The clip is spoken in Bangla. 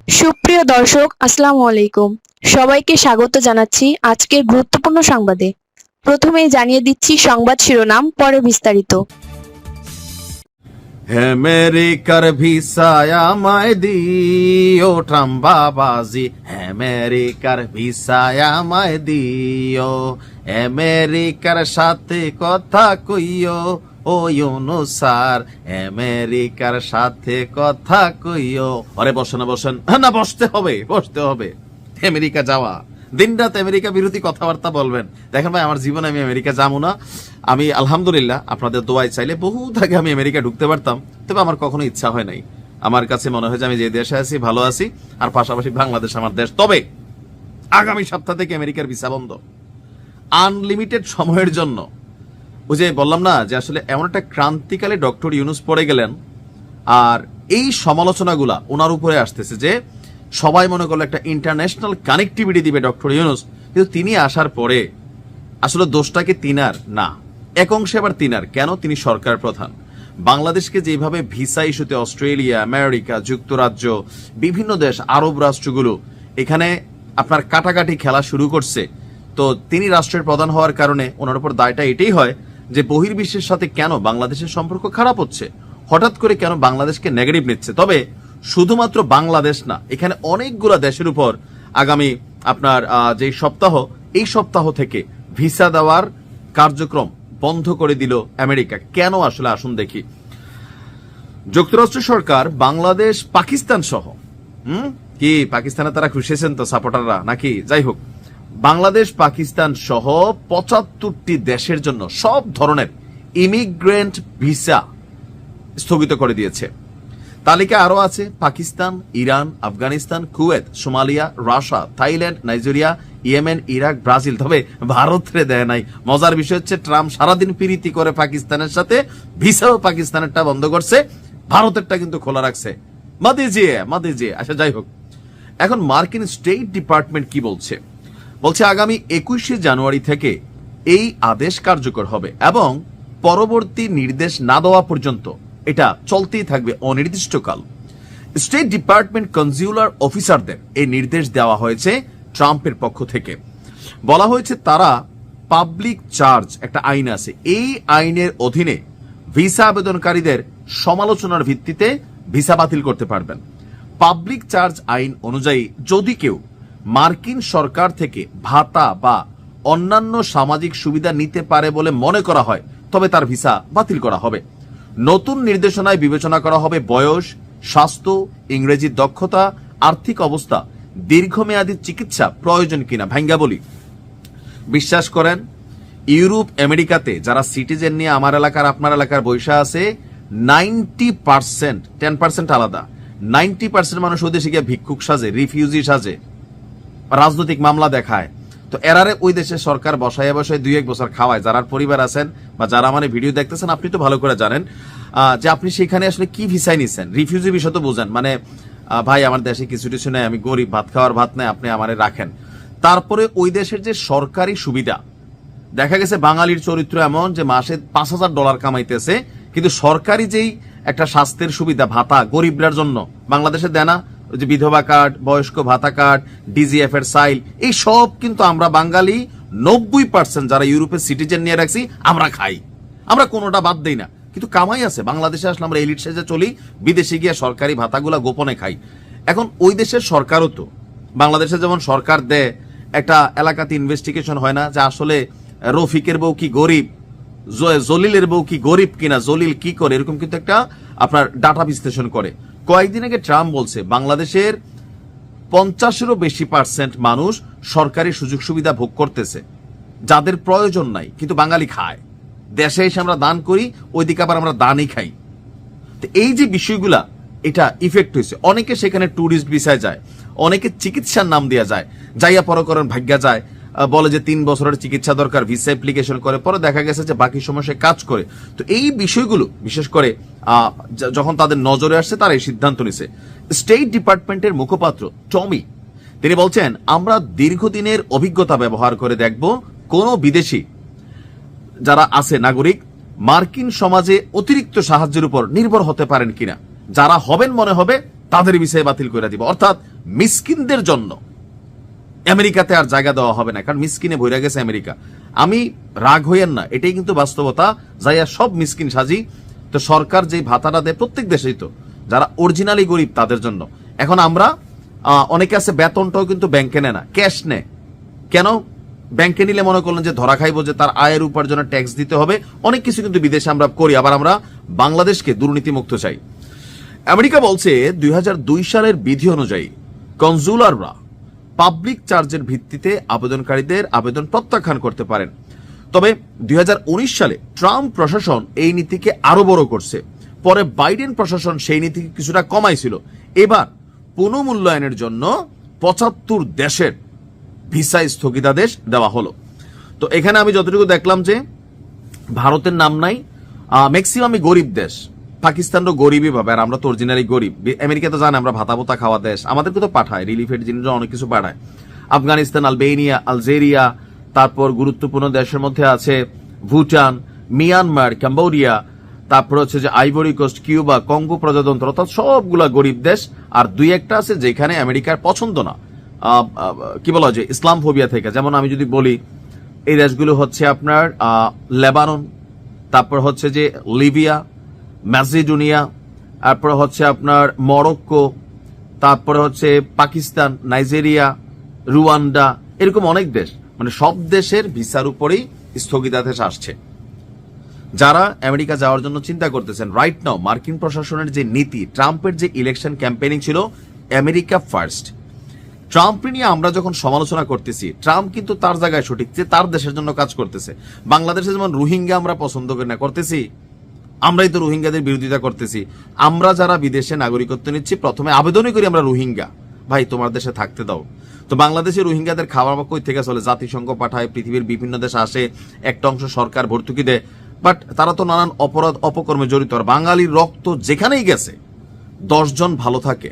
সুপ্রিয় দর্শক, আসসালামু আলাইকুম। সবাইকে স্বাগত জানাচ্ছি আজকের গুরুত্বপূর্ণ সংবাদে। প্রথমেই জানিয়ে দিচ্ছি সংবাদ শিরোনাম, পরে বিস্তারিত। আমেরিকার ভিসায় আমায় দিও ট্রাম্প বাবাজি, আমেরিকার ভিসায় আমায় দিও, আমেরিকার সাথে কথা কইও ও ইউনুস স্যার, আমেরিকার সাথে কথা কইও। আরে বসেন না, বসেন না, বসতে হবে। আমেরিকা যাওয়া, দিনরাত আমেরিকা বিরোধী কথাবার্তা বলবেন। দেখেন ভাই, আমার জীবনে আমি আমেরিকা যাবো না। আমি আলহামদুলিল্লাহ আপনাদের দোয়ায় চাইলে বহুত আগে আমি আমেরিকা ঢুকতে পারতাম, তবে আমার কখনো ইচ্ছা হয় নাই। আমার কাছে মনে হয় যে আমি যে দেশে আছি ভালো আছি, আর পাশাপাশি বাংলাদেশ আমার দেশ। তবে আগামী সপ্তাহ থেকে আমেরিকার ভিসা বন্ধ, আনলিমিটেড সময়ের জন্য। ওই যে বললাম না যে আসলে এমন একটা ক্রান্তিকালে ডক্টর ইউনুস পড়ে গেলেন, আর এই সমালোচনাগুলা ওনার উপরে আসতেছে যে সবাই মনে করলো একটা ইন্টারন্যাশনাল কানেক্টিভিটি দিবে ডক্টর ইউনুস, কিন্তু তিনি আসার পরে আসলে দোষটাকে তিনার না, এক অংশে আবার তিনার। কেন? তিনি সরকার প্রধান। বাংলাদেশকে যেভাবে ভিসা ইস্যুতে অস্ট্রেলিয়া, আমেরিকা, যুক্তরাজ্য, বিভিন্ন দেশ, আরব রাষ্ট্রগুলো এখানে আপনার কাটাকাটি খেলা শুরু করছে, তো তিনি রাষ্ট্রের প্রধান হওয়ার কারণে ওনার উপর দায়টা এটাই হয় যে বহির্বিশ্বের সাথে কেন বাংলাদেশের সম্পর্ক খারাপ হচ্ছে, হঠাৎ করে কেন বাংলাদেশকে নেগেটিভ নিচ্ছে। তবে শুধুমাত্র বাংলাদেশ না, এখানে অনেকগুলো দেশের উপর আগামী আপনার যে সপ্তাহ, এই সপ্তাহ থেকে ভিসা দেওয়ার কার্যক্রম বন্ধ করে দিল আমেরিকা। কেন আসলে আসুন দেখি। যুক্তরাষ্ট্র সরকার বাংলাদেশ, পাকিস্তান সহ, কি পাকিস্তানে তারা খুশিয়েছেন তো সাপোর্টাররা নাকি? যাই হোক, বাংলাদেশ, পাকিস্তান সহ ৭৫টি দেশের জন্য সব ধরনের ইমিগ্রেন্ট ভিসা স্থগিত করে দিয়েছে। তালিকা আরো আছে Pakistan, Iran, Afghanistan, Kuwait, Somalia, Russia, Thailand, Nigeria, Yemen, Iraq, Brazil. তবে ভারতরে দেয় নাই। মজার বিষয় হচ্ছে ট্রাম্প সারাদিন প্রীতি করে পাকিস্তানের সাথে, ভিসাও পাকিস্তানেরটা বন্ধ করছে, ভারতেরটা কিন্তু খোলা রাখছে। মাদিজিয়ে। আচ্ছা, যাই হোক, এখন মার্কিন স্টেট ডিপার্টমেন্ট কি বলছে? বলছে আগামী ২১শে জানুয়ারি থেকে এই আদেশ কার্যকর হবে এবং পরবর্তী নির্দেশ না দেওয়া পর্যন্ত এটা চলতেই থাকবে অনির্দিষ্টকাল। স্টেট ডিপার্টমেন্ট কনজিউলার অফিসারদের এই নির্দেশ দেওয়া হয়েছে ট্রাম্পের পক্ষ থেকে। বলা হয়েছে তারা পাবলিক চার্জ একটা আইন আছে, এই আইনের অধীনে ভিসা আবেদনকারীদের সমালোচনার ভিত্তিতে ভিসা বাতিল করতে পারবেন। পাবলিক চার্জ আইন অনুযায়ী যদি কেউ মার্কিন সরকার থেকে ভাতা বা অন্যান্য সামাজিক সুবিধা নিতে পারে বলে মনে করা হয়, তবে তার ভিসা বাতিল করা হবে। নতুন নির্দেশনায় বিবেচনা করা হবে বয়স, স্বাস্থ্য, ইংরেজি দক্ষতা, আর্থিক অবস্থা, দীর্ঘমেয়াদী চিকিৎসা প্রয়োজন কিনা। ভাঙ্গা বলি, বিশ্বাস করেন, ইউরোপ, আমেরিকাতে যারা সিটিজেন নিয়ে আমার এলাকার আপনার এলাকার বৈশা আছে, 90%, 10% আলাদা, 90% মানুষ ওই দেশে গিয়ে ভিক্ষুক সাজে, রিফিউজি সাজে, রাজনৈতিক মামলা দেখায়। তো এরারে ওই দেশের সরকার বসায় 2-1 বছর খাওয়ায়। যারা পরিবার আছেন বা যারা মানে ভিডিও দেখতেছেন, আপনি তো ভালো করে জানেন যে আপনি সেখানে আসলে কি ভিসায় নিচ্ছেন। রিফিউজি বিষয় তো বোঝেন, মানে ভাই আমার দেশে কিছু কিছু নেই, আমি গরিব, ভাত খাওয়ার ভাত নেই, আপনি আমারে রাখেন। তারপরে ওই দেশের যে সরকারি সুবিধা, দেখা গেছে বাঙালির চরিত্র এমন যে মাসে $৫,০০০ কামাইতেছে, কিন্তু সরকারি যেই একটা স্বাস্থ্যের সুবিধা, ভাতা গরিবরার জন্য বাংলাদেশে দেয় না, যে বিধবা কার্ড, বয়স্ক ভাতা কার্ড, ডিজিএফ এর সাইল, এই সব কিন্তু আমরা বাঙালি 90% যারা ইউরোপের সিটিজেন নিয়ে রাখছি আমরা খাই, আমরা কোনোটা বাদ দেই না। কিন্তু কামাই আছে। বাংলাদেশে আসলে আমরা এলিট সেজে চলি, বিদেশে গিয়ে সরকারি ভাতাগুলা গোপনে খাই। এখন ওই দেশের সরকারও তো বাংলাদেশে যেমন সরকার দেয়, একটা এলাকাতে ইনভেস্টিগেশন হয় না যে আসলে রফিকের বউ কি গরিব, জলিলের বউ কি গরিব কিনা, জলিল কি করে, এরকম কিন্তু একটা আপনার ডাটা বিশ্লেষণ করে। কয়েকদিন আগে ট্রাম্প বলছে বাংলাদেশের 50-এরও বেশি মানুষ সরকারি সুযোগ সুবিধা ভোগ করতেছে, যাদের প্রয়োজন নাই, কিন্তু বাঙালি খায়। দেশে এসে আমরা দান করি, ওইদিকে আবার আমরা দানই খাই। তো এই যে বিষয়গুলা, এটা ইফেক্ট হয়েছে। অনেকে সেখানে ট্যুরিস্ট ভিসায় যায়, অনেকে চিকিৎসার নাম দেওয়া যায়, যাইয়া পরে করেন ভাগ্যা যায়, বলে যে 3 বছরের চিকিৎসা দরকার, ভিসা অ্যাপ্লিকেশন করে, পরে দেখা গেছে যে বাকি সময় সে কাজ করে। তো এই বিষয়গুলো বিশেষ করে যখন তাদের নজরে আসছে, তারা এই সিদ্ধান্ত নিছে। স্টেট ডিপার্টমেন্টের মুখপাত্র টমি, তিনি বলছেন আমরা দীর্ঘদিনের অভিজ্ঞতা ব্যবহার করে দেখব কোন বিদেশি যারা আছে নাগরিক মার্কিন সমাজে অতিরিক্ত সাহায্যের উপর নির্ভর হতে পারেন কিনা। যারা হবেন মনে হবে তাদের ভিসা বাতিল করে দিব। অর্থাৎ মিসকিনদের জন্য আমেরিকাতে আর জায়গা দেওয়া হবে না, কারণ মিসকিনে ভরে গেছে আমেরিকা। আমি রাগ হইয়েন না, এটাই কিন্তু বাস্তবতা। যাইয়া সব মিসকিন সাজি। তো সরকার যে ভাতাটা দেয় প্রত্যেক দেশেই, তো যারা অরিজিনালি গরিব তাদের জন্য। এখন আমরা অনেকে আছে বেতনটাও কিন্তু ব্যাংকে নেয় না, ক্যাশ নেয়। কেন? ব্যাংকে নিলে মনে করলেন যে ধরা খাইবো, যে তার আয়ের উপার্জনের ট্যাক্স দিতে হবে। অনেক কিছু কিন্তু বিদেশে আমরা করি। আবার আমরা বাংলাদেশকে দুর্নীতিমুক্ত চাই। আমেরিকা বলছে 2002 সালের বিধি অনুযায়ী কনজুলাররা পাবলিক চার্জের ভিত্তিতে আবেদনকারীদের আবেদন প্রত্যাখ্যান করতে পারেন। তবে 2019 সালে ট্রাম্প প্রশাসন এই নীতিকে আরো বড় করছে। পরে বাইডেন প্রশাসন সেই নীতিকে কিছুটা কমাইছিল। এবার পুনঃমূল্যায়নের জন্য 75 দেশের ভিসা স্থগিতাদেশ দেওয়া হলো। তো এখানে আমি যতটুকু দেখলাম যে ভারতের নাম নাই, ম্যাক্সিমামই গরিব দেশ। পাকিস্তানও গরিবই পাবে, আর আমরা তো অরিজিনালি গরিব। আমেরিকা তো জানে আমরা ভাতা ভোতা খাওয়া দেশ, আমাদেরকে তো পাঠায় রিলিফের জিনিস অনেক কিছু পাঠায়। আফগানিস্তান, আলবেনিয়া, আলজেরিয়া, তারপর গুরুত্বপূর্ণ দেশের মধ্যে আছে ভুটান, মিয়ানমার, কম্বোডিয়া, তারপর হচ্ছে যে আইভরি কোস্ট, কিউবা, কঙ্গো প্রজাতন্ত্র, অর্থাৎ সবগুলা গরিব দেশ। আর দুই একটা আছে যেখানে আমেরিকার পছন্দ না, কি বলা যায়, ইসলাম ফোবিয়া থেকে। যেমন আমি যদি বলি, এই দেশগুলো হচ্ছে আপনার লেবানন, তারপর হচ্ছে যে লিবিয়া, ম্যাসিডোনিয়া, তারপর হচ্ছে আপনার মরক্কো, তারপরে হচ্ছে পাকিস্তান, নাইজেরিয়া, রুয়ান্ডা, এরকম অনেক দেশ। মানে সব দেশের ভিসার উপরেই স্থগিতাদেশ আসছে। যারা আমেরিকা যাওয়ার জন্য চিন্তা করতেছেন রাইট নাও, মার্কিন প্রশাসনের যে নীতি, ট্রাম্পের যে ইলেকশন ক্যাম্পেইনিং ছিল আমেরিকা ফার্স্ট, ট্রাম্প নিয়ে আমরা যখন সমালোচনা করতেছি, ট্রাম্প কিন্তু তার জায়গায় সঠিক, যে তার দেশের জন্য কাজ করতেছে। বাংলাদেশে যেমন রোহিঙ্গা আমরা পছন্দ করি না, করতেছি আমরাই তো রোহিঙ্গাদের বিরোধিতা করতেছি। আমরা যারা বিদেশে নাগরিকত্ব নিচ্ছি প্রথমে আবেদনই করি আমরা রোহিঙ্গা, ভাই তোমার দেশে থাকতে দাও। তো বাংলাদেশে রোহিঙ্গাদের খাবার কই থেকে চলে? জাতিসংঘ পাঠায়, পৃথিবীর বিভিন্ন দেশে আসে, একটা অংশ সরকার ভর্তুকি দেয়, বাট তারা তো নানান অপরাধ অপকর্মে জড়িত। আর বাঙালির রক্ত যেখানেই গেছে 10 জন ভালো থাকে,